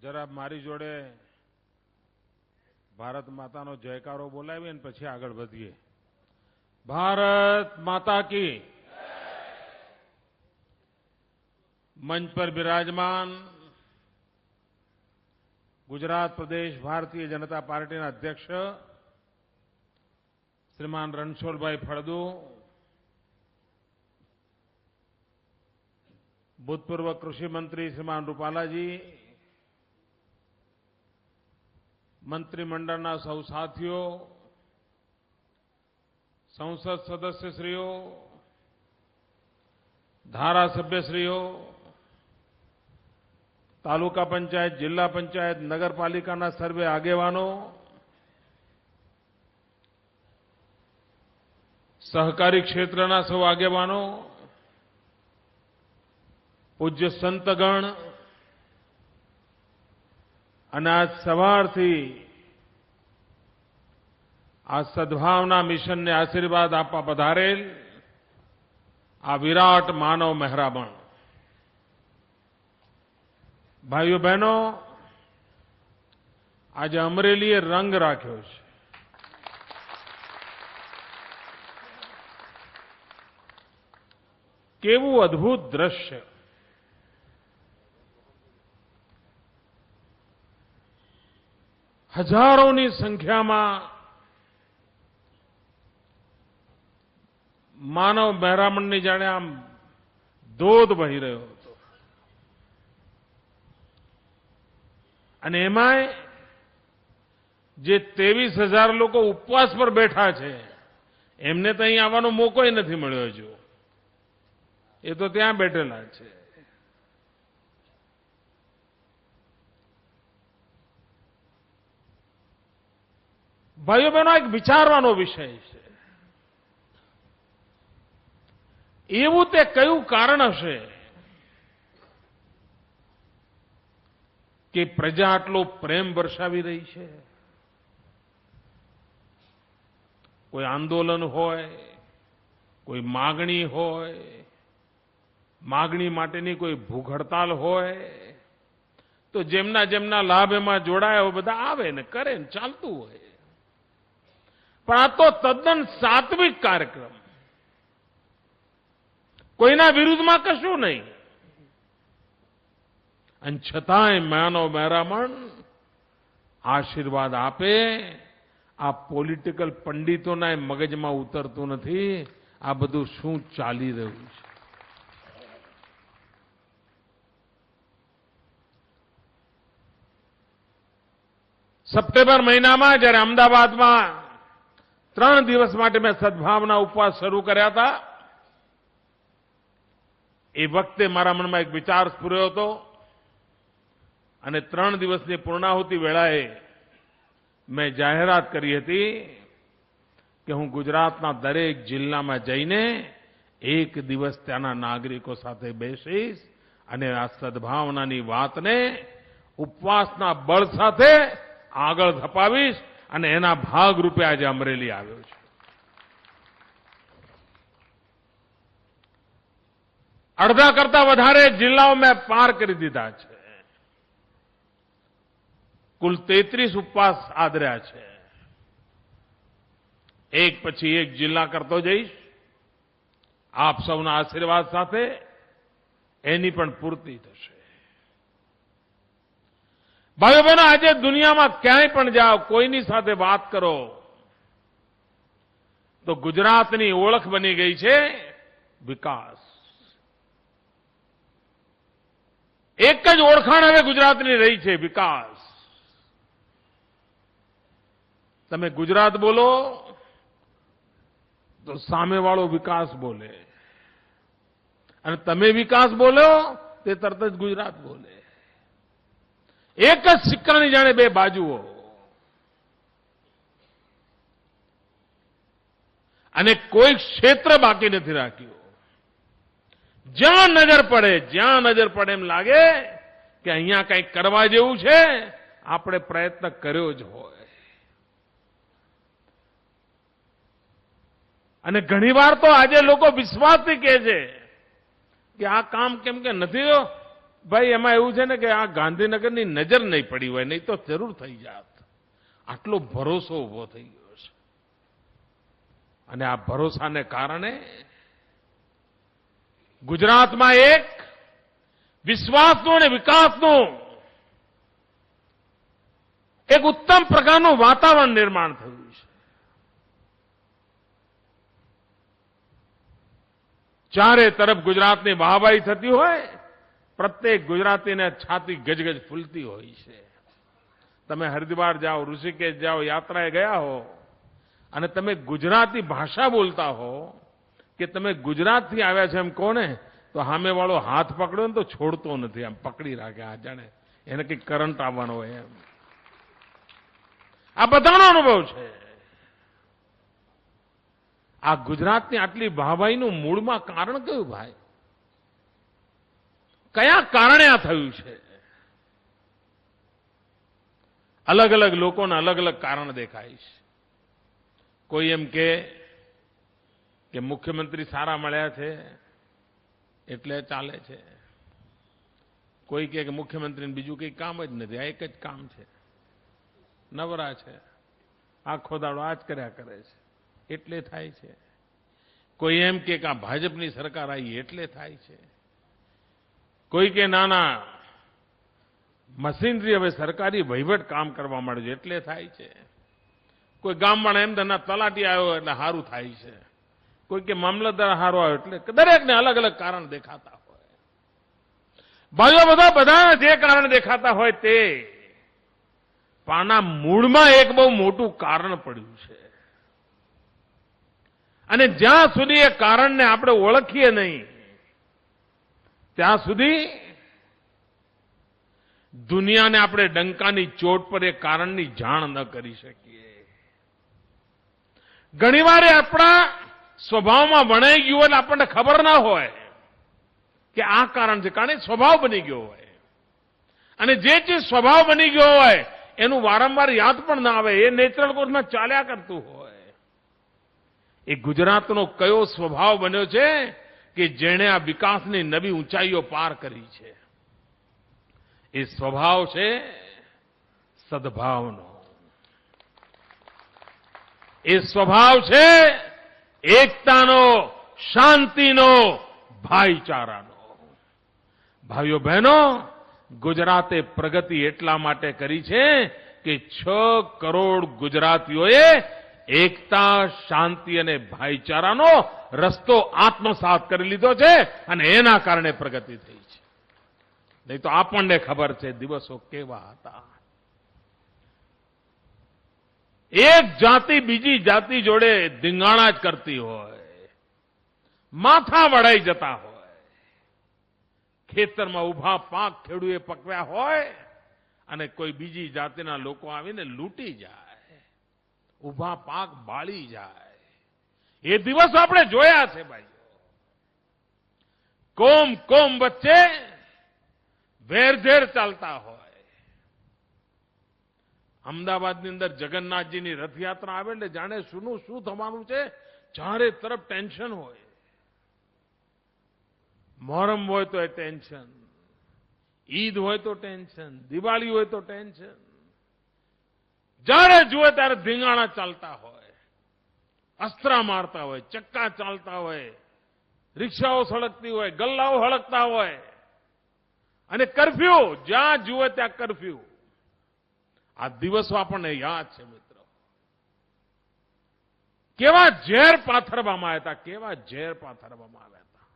જરા મારી જોડે ભારત માતાનો જયકારો બોલાવીએ ને પછી આગળ વધીએ. ભારત માતા કી. મંચ પર બિરાજમાન ગુજરાત પ્રદેશ ભારતીય જનતા પાર્ટીના અધ્યક્ષ શ્રીમાન રણછોડભાઈ ફળદુ, ભૂતપૂર્વ કૃષિ મંત્રી શ્રીમાન રૂપાલાજી, મંત્રીમંડળના સૌ સાથીઓ, સંસદ સદસ્યશ્રીઓ, ધારાસભ્યશ્રીઓ, તાલુકા પંચાયત, જિલ્લા પંચાયત, નગરપાલિકાના સર્વે આગેવાનો, સહકારી ક્ષેત્રના સૌ આગેવાનો, પૂજ્ય સંતગણ અને આજ સવારથી આ સદભાવના મિશનને આશીર્વાદ આપવા પધારેલ આ વિરાટ માનવ મહેરામણ, ભાઈઓ બહેનો, આજે અમરેલીએ રંગ રાખ્યો છે. કેવું અદ્ભુત દ્રશ્ય! હજારોની સંખ્યામાં માનવ મહેરામણની જાણે આમ ધોધ વહી રહ્યો હતો. અને એમાંય જે 23,000 લોકો ઉપવાસ પર બેઠા છે એમને તો અહીં આવવાનો મોકો નથી મળ્યો હજુ. એ તો ત્યાં બેઠેલા છે. ભાઈઓ બહેનો, એક વિચારવાનો વિષય છે. એવું તે કયું કારણ હશે કે પ્રજા આટલો પ્રેમ વર્ષાવી રહી છે? કોઈ આંદોલન હોય, કોઈ માગણી હોય, માગણી માટેની કોઈ ભૂખ હડતાલ હોય, તો જેમના જેમના લાભ એમાં જોડાયા બધા આવે ને કરે ને ચાલતું હોય. પણ આ તો તદ્દન સાત્વિક કાર્યક્રમ, કોઈના વિરુદ્ધમાં કશું નહીં. અને છતાંય માનવ મહેરામણ આશીર્વાદ આપે, આ પોલિટિકલ પંડિતોના મગજમાં ઉતરતું નથી આ બધું શું ચાલી રહ્યું છે. સપ્ટેમ્બર મહિનામાં જ્યારે અમદાવાદમાં 3 દિવસ માટે મેં સદભાવના ઉપવાસ શરૂ કર્યા હતા, એ વખતે મારા મનમાં એક વિચાર સ્ફુર્યો હતો અને 3 દિવસની પૂર્ણાહુતિ વેળાએ મેં જાહેરાત કરી હતી કે હું ગુજરાતના દરેક જિલ્લામાં જઈને 1 દિવસ ત્યાંના નાગરિકો સાથે બેસીશ અને આ સદભાવનાની વાતને ઉપવાસના બળ સાથે આગળ ધપાવીશ. અને એના ભાગરૂપે આજે અમરેલી આવ્યો છે. અડધા કરતા વધારે જિલ્લાઓ મેં પાર કરી દીધા છે. કુલ 33 ઉપવાસ આદર્યા છે. એક પછી એક જિલ્લા કરતો જઈશ. આપ સૌના આશીર્વાદ સાથે એની પણ પૂર્તિ થશે. ભાઈઓ બહેનો, આજે દુનિયામાં ક્યાંય પણ જાઓ, કોઈની સાથે વાત કરો તો ગુજરાતની ઓળખ બની ગઈ છે વિકાસ. એક જ ઓળખાણ હવે ગુજરાતની રહી છે, વિકાસ. તમે ગુજરાત બોલો તો સામેવાળો વિકાસ બોલે, અને તમે વિકાસ બોલો તે તરત જ ગુજરાત બોલે. એક જ સિક્કાની જાણે 2 બાજુઓ. અને કોઈ ક્ષેત્ર બાકી નથી રાખ્યું. જ્યાં નજર પડે એમ લાગે કે અહીંયા કંઈક કરવા જેવું છે, આપણે પ્રયત્ન કર્યો જ હોય. અને ઘણીવાર તો આજે લોકો વિશ્વાસથી કહે છે કે આ કામ કેમ કે નથી થયો, ભાઈ એમાં એવું છે ને કે આ ગાંધીનગરની નજર નહીં પડી હોય, નહીં તો જરૂર થઈ જાત. આટલો ભરોસો ઉભો થઈ ગયો છે અને આ ભરોસાને કારણે ગુજરાતમાં એક વિશ્વાસનું અને વિકાસનું એક ઉત્તમ પ્રકારનું વાતાવરણ નિર્માણ થયું છે. ચારે તરફ ગુજરાતની વાહવાહી થતી હોય, પ્રત્યેક ગુજરાતીને છાતી ગજગજ ફૂલતી હોય છે. તમે હરિદ્વાર જાઓ, ઋષિકેશ જાઓ, યાત્રાએ ગયા હો અને તમે ગુજરાતી ભાષા બોલતા હો કે તમે ગુજરાતથી આવ્યા છે એમ કોને, તો સામેવાળો હાથ પકડ્યો ને તો છોડતો નથી, આમ પકડી રાખે. આ જાણે એને કંઈક કરંટ આવવાનો હોય એમ. આ બધાનો અનુભવ છે. આ ગુજરાતની આટલી વાહવાહીનું મૂળમાં કારણ કયું ભાઈ? કયા કારણે આ થયું છે? અલગ અલગ લોકોના અલગ અલગ કારણ દેખાય છે. કોઈ એમ કે મુખ્યમંત્રી સારા મળ્યા છે એટલે ચાલે છે. કોઈ કે મુખ્યમંત્રીને બીજું કંઈ કામ જ નથી, આ એક જ કામ છે, નવરા છે, આખો દાડો આ જ કર્યા કરે છે એટલે થાય છે. કોઈ એમ કે આ ભાજપની સરકાર આવી એટલે થાય છે. કોઈ કે નાના મશીનરી હવે સરકારી વહીવટ કામ કરવા માંડે છે એટલે થાય છે. કોઈ ગામવાળા એમ ધના તલાટી આવ્યો એટલે સારું થાય છે. કોઈ કે મામલતદાર સારો આવ્યો એટલે દરેકને અલગ અલગ કારણ દેખાતા હોય. ભાઈઓ બધા જે કારણ દેખાતા હોય તે પાના મૂળમાં એક બહુ મોટું કારણ પડ્યું છે. અને જ્યાં સુધી એ કારણને આપણે ઓળખીએ નહીં ત્યાં સુધી દુનિયાને આપણે ડંકાની ચોટ પર એ કારણની જાણ ન કરી શકીએ. ઘણીવાર આપણા સ્વભાવમાં વણાઈ ગયું એટલે આપણને ખબર ના હોય કે આ કારણ છે, કારણ કે સ્વભાવ બની ગયો હોય. અને જે ચીજ સ્વભાવ બની ગયો હોય એનું વારંવાર યાદ પણ ના આવે, એ નેચરલ કોર્સમાં ચાલ્યા કરતું હોય. એ ગુજરાતનો કયો સ્વભાવ બન્યો છે કે જેણે આ વિકાસની નવી ઊંચાઈઓ પાર કરી છે? એ સ્વભાવ છે સદભાવનો. એ સ્વભાવ છે એકતાનો, શાંતિનો, ભાઈચારાનો. ભાઈઓ બહેનો, ગુજરાતે પ્રગતિ એટલા માટે કરી છે કે 6 કરોડ ગુજરાતીઓએ એકતા, શાંતિ અને ભાઈચારાનો રસ્તો આત્મસાત કરી લીધો છે અને એના કારણે પ્રગતિ થઈ છે. નહીં તો આપણને ખબર છે દિવસો કેવા હતા. એક જાતિ બીજી જાતિ જોડે ધીંગાણા જ કરતી હોય, માથા વળાઈ જતા હોય, ખેતરમાં ઉભા પાક ખેડૂએ પકવ્યા હોય અને કોઈ બીજી જાતિના લોકો આવીને લૂંટી જાય, ઉભા પાક બાળી જાય. એ દિવસ આપણે જોયા છે ભાઈઓ. કોમ વચ્ચે વેરઝેર ચાલતા હોય. અમદાવાદની અંદર જગન્નાથજીની રથયાત્રા આવે એટલે જાણે શું થવાનું છે, ચારે તરફ ટેન્શન હોય. મોહરમ હોય તો એ ટેન્શન, ઈદ હોય તો ટેન્શન, દિવાળી હોય તો ટેન્શન. જ્યારે જુએ ત્યારે ધીંગાણા ચાલતા હોય, અસ્ત્રા મારતા હોય, ચક્કા ચાલતા હોય, રિક્ષાઓ સળગતી હોય, ગલ્લાઓ હળગતા હોય અને કરફ્યુ, જ્યાં જુએ ત્યાં કરફ્યુ. આ દિવસો આપણને યાદ છે મિત્રો. કેવા ઝેર પાથરવામાં આવ્યા હતા, કેવા ઝેર પાથરવામાં આવ્યા હતા.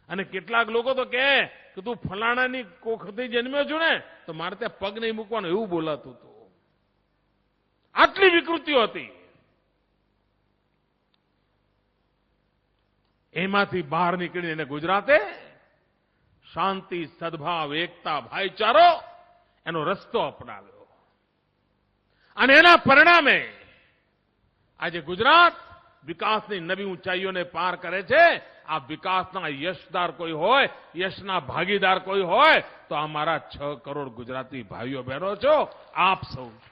અને કેટલાક લોકો તો કહે કે તું ફલાણાની કોખથી જન્મ્યો છું ને તો મારે ત્યાં પગ નહીં મૂકવાનું, એવું બોલાતું હતું. આટલી વિકૃતિઓ હતી. એમાંથી બહાર નીકળીને ગુજરાતે શાંતિ, સદભાવ, એકતા, ભાઈચારો એનો રસ્તો અપનાવ્યો. અને એના પરિણામે આજે ગુજરાત વિકાસની નવી ઊંચાઈઓને પાર કરે છે. આ વિકાસના યશદાર કોઈ હોય, યશના ભાગીદાર કોઈ હોય તો આ મારા 6 કરોડ ગુજરાતી ભાઈઓ બહેનો છો, આપ સૌ છો.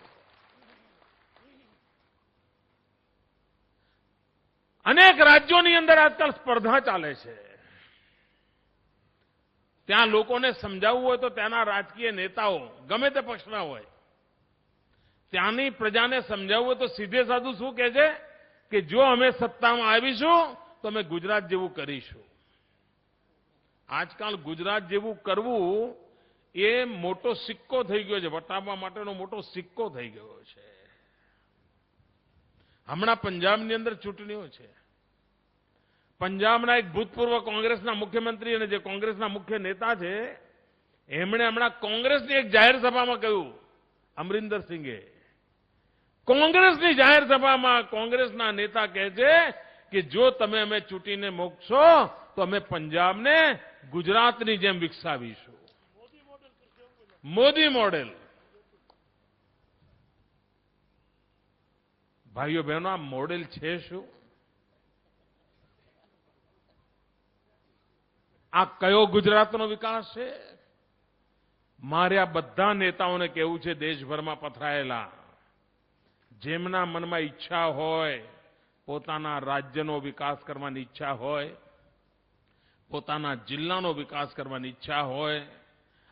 અનેક રાજ્યોની અંદર આજકાલ સ્પર્ધા ચાલે છે ત્યાં લોકોને સમજાવવું હોય તો ત્યાંના રાજકીય નેતાઓ ગમે તે પક્ષના હોય ત્યાંની પ્રજાને સમજાવવું હોય તો સીધે સાધું શું કહે છે કે જો અમે સત્તામાં આવીશું તો અમે ગુજરાત જેવું કરીશું. આજકાલ ગુજરાત જેવું કરવું એ મોટો સિક્કો થઈ ગયો છે, વટાવવા માટેનો મોટો સિક્કો થઈ ગયો છે. હમણાં પંજાબની અંદર ચૂંટણીઓ છે. પંજાબના એક ભૂતપૂર્વ કોંગ્રેસના મુખ્યમંત્રી અને જે કોંગ્રેસના મુખ્ય નેતા છે એમણે હમણાં કોંગ્રેસની એક જાહેર સભામાં કહ્યું, અમરિંદર સિંઘે કોંગ્રેસની જાહેર સભામાં કોંગ્રેસના નેતા કહે છે કે જો તમે અમે ચૂંટીને મોકશો તો અમે પંજાબને ગુજરાતની જેમ વિકસાવીશું. મોદી મોડેલ. ભાઈઓ બહેનો, આ મોડેલ છે શું? આ કયો ગુજરાતનો વિકાસ છે? મારે આ બધા નેતાઓને કહેવું છે, દેશભરમાં પથરાયેલા, જેમના મનમાં ઈચ્છા હોય, પોતાના રાજ્યનો વિકાસ કરવાની ઈચ્છા હોય, પોતાના જિલ્લાનો વિકાસ કરવાની ઈચ્છા હોય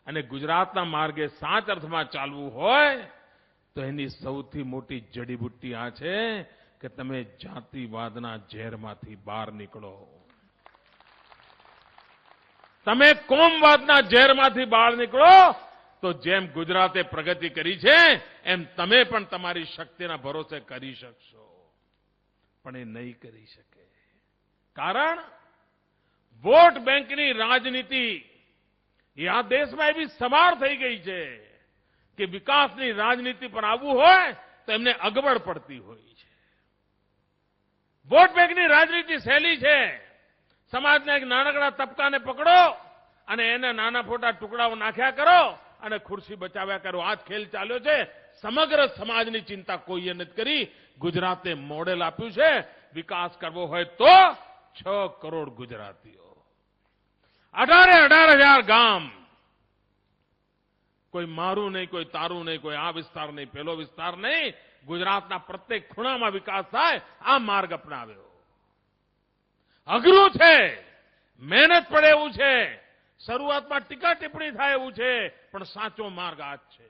અને ગુજરાતના માર્ગે સાચ અર્થમાં ચાલવું હોય તો એની સૌથી મોટી જડીબુટ્ટી આ છે કે તમે જાતિવાદના ઝેરમાંથી બહાર નીકળો. તમે કોમવાદના ઝેરમાંથી બહાર નીકળો તો જેમ ગુજરાતે પ્રગતિ કરી છે એમ તમે પણ તમારી શક્તિના ભરોસે કરી શકશો. પણ એ નહીં કરી શકે. કારણ વોટ બેંકની રાજનીતિ એ આ દેશમાં એવી સવાર થઈ ગઈ છે કે વિકાસની રાજનીતિ પર આવવું હોય તો એમને અગવડ પડતી હોય છે. વોટ બેંકની રાજનીતિ સહેલી છે. સમાજના એક નાનકડા તબક્કાને પકડો અને એને નાના મોટા ટુકડાઓ નાખ્યા કરો અને ખુરશી બચાવ્યા કરો. આ જ ખેલ ચાલ્યો છે. સમગ્ર સમાજની ચિંતા કોઈએ નથી કરી. ગુજરાતે મોડેલ આપ્યું છે. વિકાસ કરવો હોય તો 6 કરોડ ગુજરાતીઓ, 18,000 ગામ, કોઈ મારું નહીં, કોઈ તારું નહીં, કોઈ આ વિસ્તાર નહીં, પેલો વિસ્તાર નહીં, ગુજરાતના પ્રત્યેક ખૂણામાં વિકાસ થાય આ માર્ગ અપનાવ્યો. અઘરું છે, મહેનત પડે એવું છે, શરૂઆતમાં ટીકા ટિપ્પણી થાય એવું છે, પણ સાચો માર્ગ આ જ છે.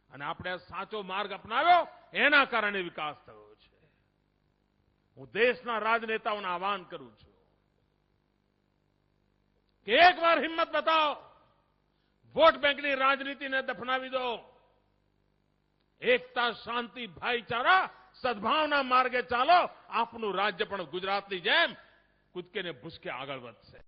અને આપણે સાચો માર્ગ અપનાવ્યો એના કારણે વિકાસ થયો છે. હું દેશના રાજનેતાઓને આહવાન કરું છું કે એકવાર હિંમત બતાવો, વોટ બેંકની રાજનીતિને દફનાવી દો, એકતા, શાંતિ, ભાઈચારા, સદભાવના માર્ગે ચાલો. આપનું રાજ્ય પણ ગુજરાતની જેમ કૂદકે ને ભૂસકે આગળ વધશે.